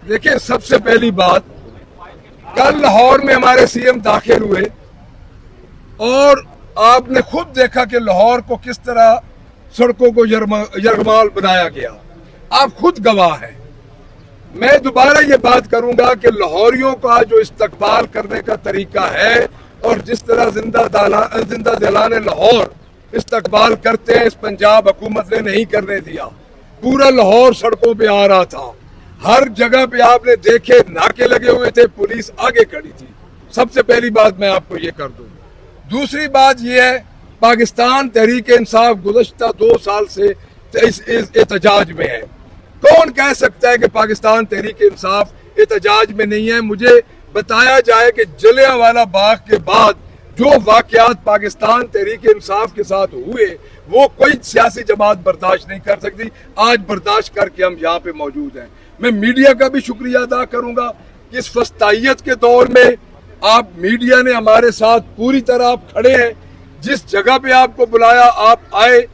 देखिए, सबसे पहली बात, कल लाहौर में हमारे सीएम दाखिल हुए और आपने खुद देखा कि लाहौर को किस तरह सड़कों को यरगमाल बनाया गया। आप खुद गवाह हैं। मैं दोबारा ये बात करूंगा कि लाहौरियों का जो इस्तकबाल करने का तरीका है और जिस तरह जिंदा दिलाने लाहौर इस्तकबाल करते हैं, इस पंजाब हुकूमत ने नहीं करने दिया। पूरा लाहौर सड़कों पे आ रहा था, हर जगह पे आपने देखे नाके लगे हुए थे, पुलिस आगे खड़ी थी। सबसे पहली बात मैं आपको ये कर दूं। दूसरी बात ये है, पाकिस्तान तहरीक इंसाफ गुज़श्ता 2 साल से इस एहतजाज में है। कौन कह सकता है कि पाकिस्तान तहरीक इंसाफ एहतजाज में नहीं है? मुझे बताया जाए कि जलियांवाला बाग के बाद जो वाकयात पाकिस्तान तहरीक इंसाफ के साथ हुए वो कोई सियासी जमात बर्दाश्त नहीं कर सकती। आज बर्दाश्त करके हम यहाँ पे मौजूद हैं। मैं मीडिया का भी शुक्रिया अदा करूंगा कि इस फस्तायत के दौर में आप मीडिया ने हमारे साथ पूरी तरह आप खड़े हैं। जिस जगह पे आपको बुलाया आप आए।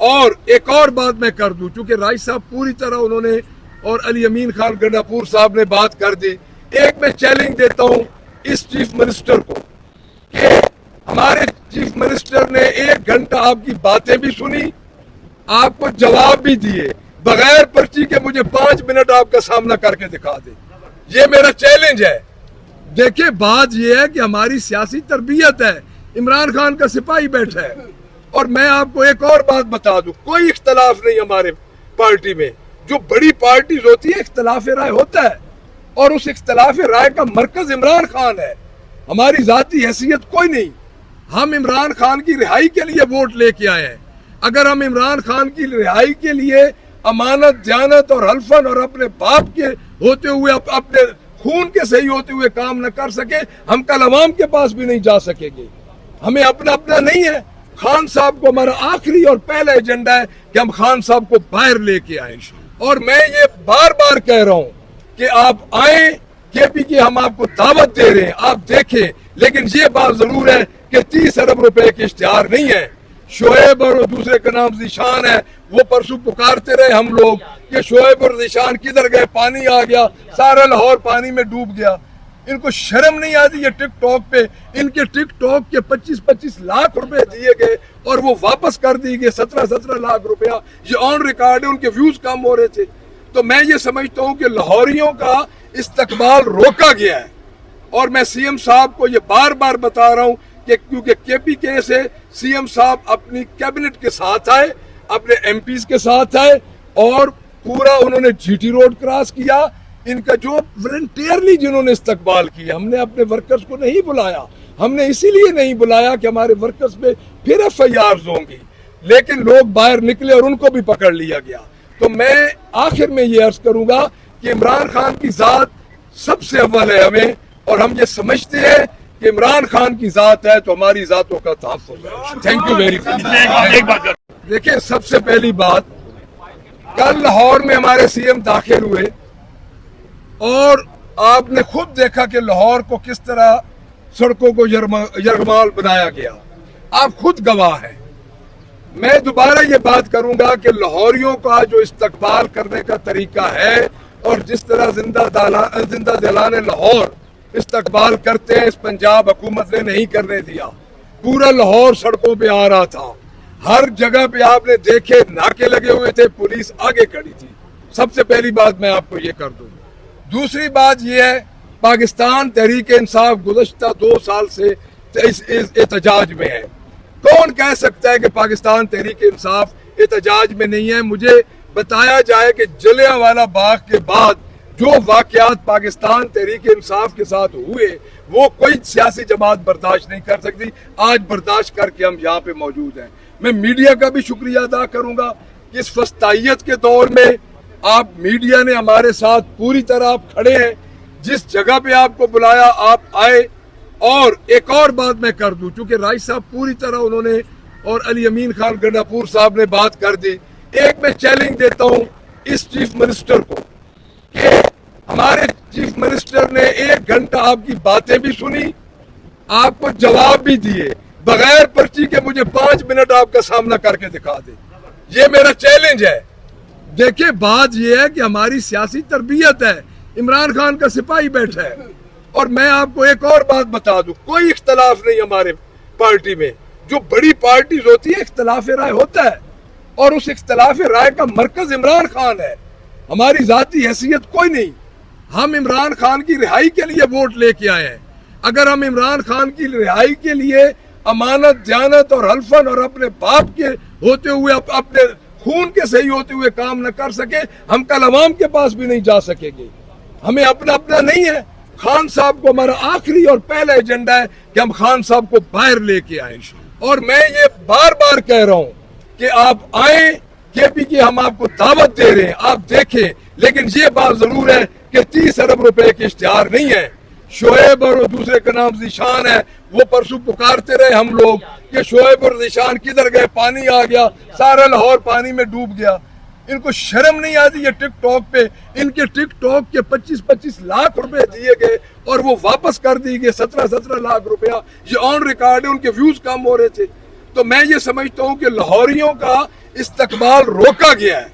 और एक और बात मैं कर दूं, चूंकि राइस साहब पूरी तरह उन्होंने और अली अमीन खान गंडापुर साहब ने बात कर दी। एक मैं चैलेंज देता हूं इस चीफ मिनिस्टर को कि हमारे चीफ मिनिस्टर ने 1 घंटा आपकी बातें भी सुनी, आपको जवाब भी दिए, बगैर पर्ची के मुझे 5 मिनट आपका सामना करके दिखा दे। ये मेरा चैलेंज है। देखिए, बात यह है कि हमारी सियासी तरबियत है। इमरान खान का सिपाही बैठा है। और मैं आपको एक और बात बता दूं, कोई इख्तलाफ नहीं हमारे पार्टी में। जो बड़ी पार्टीज होती है इख्तलाफ राय होता है और उस इख्तलाफ राय का मरकज इमरान खान है। हमारी जाती हैसियत कोई नहीं। हम इमरान खान की रिहाई के लिए वोट लेके आए हैं। अगर हम इमरान खान की रिहाई के लिए अमानत, दयानत और हल्फन और अपने बाप के होते हुए अपने खून के सही होते हुए काम न कर सके, हम कल अवाम के पास भी नहीं जा सकेंगे। हमें अपना नहीं है। खान साहब को हमारा आखिरी और पहला एजेंडा है कि हम खान साहब को बाहर लेके आए। और मैं ये बार बार कह रहा हूं कि आप आए, केपी की हम आपको दावत दे रहे हैं, आप देखें। लेकिन ये बात जरूर है कि 30 अरब रुपए के इश्तिहार नहीं है। शोएब और दूसरे का नाम ज़ीशान है, वो परसों पुकारते रहे हम लोग कि शोएब और ज़ीशान किधर गए, पानी आ गया, सारा लाहौर पानी में डूब गया। इनको शर्म नहीं आती? ये टिकटॉक पे इनके टिकटॉक के 25-25 लाख रुपए दिए गए और वो वापस कर दिए गए 17-17 लाख रुपया। ये ऑन रिकॉर्ड है, उनके व्यूज कम हो रहे थे। तो मैं ये समझता हूँ कि लाहौरियों का इस्तकबाल रोका गया है। और मैं सीएम साहब को ये बार बार बता रहा हूँ कि क्योंकि केपीके से सीएम साहब अपनी कैबिनेट के साथ आए, अपने एमपीज के साथ आए और पूरा उन्होंने जीटी रोड क्रॉस किया। इनका जो वॉलंटियरली जिन्होंने इस्तकबाल किया, हमने अपने वर्कर्स को नहीं बुलाया। हमने इसीलिए नहीं बुलाया कि हमारे वर्कर्स पे फिर एफआईआर होंगी, लेकिन लोग बाहर निकले और उनको भी पकड़ लिया गया। तो मैं आखिर में ये अर्ज करूंगा कि इमरान खान की जात सबसे अव्वल है हमें, और हम ये समझते हैं कि इमरान खान की जात है तो हमारी जातों का तहफ़्फ़ुज़ है। Thank you very much. देखिए, सबसे पहली बात, कल लाहौर में हमारे सीएम दाखिल हुए और आपने खुद देखा कि लाहौर को किस तरह सड़कों को यरगमाल बनाया गया। आप खुद गवाह हैं। मैं दोबारा ये बात करूंगा कि लाहौरियों का जो इस्तकबाल करने का तरीका है और जिस तरह जिंदा दिलाने लाहौर इस्तकबाल करते हैं, इस पंजाब हुकूमत ने नहीं करने दिया। पूरा लाहौर सड़कों पे आ रहा था, हर जगह पे आपने देखे नाके लगे हुए थे, पुलिस आगे खड़ी थी। सबसे पहली बात मैं आपको ये कर दूं। दूसरी बात यह है, पाकिस्तान तहरीक इंसाफ गुज़श्ता 2 साल से इस एहतजाज में है। कौन कह सकता है कि पाकिस्तान तहरीक इंसाफ एहतजाज में नहीं है? मुझे बताया जाए कि जलियांवाला बाग के बाद जो वाकयात पाकिस्तान तहरीक इंसाफ के साथ हुए वो कोई सियासी जमात बर्दाश्त नहीं कर सकती। आज बर्दाश्त करके हम यहाँ पे मौजूद हैं। मैं मीडिया का भी शुक्रिया अदा करूंगा कि इस फस्तायत के दौर में आप मीडिया ने हमारे साथ पूरी तरह आप खड़े हैं। जिस जगह पे आपको बुलाया आप आए। और एक और बात मैं कर दूं, चूंकि राइस साहब पूरी तरह उन्होंने और अली अमीन खान गंडापुर साहब ने बात कर दी। एक मैं चैलेंज देता हूं इस चीफ मिनिस्टर को कि हमारे चीफ मिनिस्टर ने 1 घंटा आपकी बातें भी सुनी, आपको जवाब भी दिए, बगैर पर्ची के मुझे 5 मिनट आपका सामना करके दिखा दे। ये मेरा चैलेंज है। देखिए, बात यह है कि हमारी सियासी तरबियत है। عمران خان کا سپاہی بیٹھا ہے. اور میں آپ کو ایک اور بات بتا دوں, کوئی اختلاف نہیں ہمارے پارٹی میں. جو بڑی پارٹیز ہوتی ہے اختلاف رائے ہوتا ہے, اور اس اختلاف رائے کا مرکز عمران خان ہے. ہماری ذاتی حیثیت کوئی نہیں. ہم عمران خان کی رہائی کے لیے ووٹ لے کے آئے ہیں. اگر ہم عمران خان کی رہائی کے لیے امانت دیانت اور حلفن اور اپنے باپ کے ہوتے ہوئے اپنے خون کے صحیح ہوتے ہوئے کام نہ کر سکے, ہم کل عوام کے پاس بھی نہیں جا سکیں گے. ہمیں اپنا نہیں ہے. خان صاحب کو ہمارا آخری اور پہلا ایجنڈا ہے کہ ہم خان صاحب کو باہر لے کے آئیں. اور میں یہ بار بار کہہ رہا ہوں کہ آپ آئیں, کے پی کی ہم آپ کو دعوت دے رہے ہیں, آپ دیکھیں. لیکن یہ بات ضرور ہے کہ 30 ارب روپے کے اشتہار نہیں ہے. شعیب اور دوسرے کا نام ذیشان ہے, وہ پرسوں پکارتے رہے ہم لوگ کہ شعیب اور ذیشان کدھر گئے, پانی آ گیا, سارا لاہور پانی میں ڈوب گیا. ان کو شرم نہیں آتی یہ ٹک ٹاک پہ, ان کے ٹک ٹاک کے 25 لاکھ روپے دیے گئے اور وہ واپس کر دیے گئے 17 لاکھ روپیہ. یہ آن ریکارڈ ہے, ان کے ویوز کم ہو رہے تھے. تو میں یہ سمجھتا ہوں کہ لاہوریوں کا استقبال روکا گیا ہے.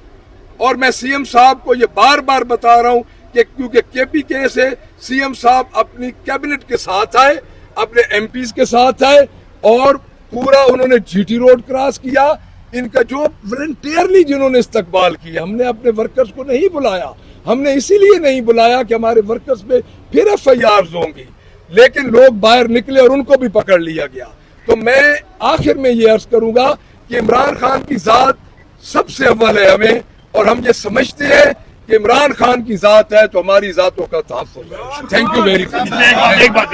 اور میں سی ایم صاحب کو یہ بار بار بتا رہا ہوں کہ کیونکہ کے پی کے سے سی ایم صاحب اپنی کیبنٹ کے ساتھ آئے, اپنے ایم پیز کے ساتھ آئے, اور پورا انہوں نے جی ٹی روڈ کراس کیا. ان کا جو والنٹیئرلی جنہوں نے استقبال کیا, ہم نے اپنے ورکرز کو نہیں بلایا. ہم نے اسی لیے نہیں بلایا کہ ہمارے ورکرز پہ پھر ایف آئی آرز ہوں گی, لیکن لوگ باہر نکلے اور ان کو بھی پکڑ لیا گیا. تو میں آخر میں یہ عرض کروں گا کہ عمران خان کی ذات سب سے اول ہے ہمیں, اور ہم یہ سمجھتے ہیں کہ عمران خان کی ذات ہے تو ہماری ذاتوں کا تحفظ ہے. Thank you very much.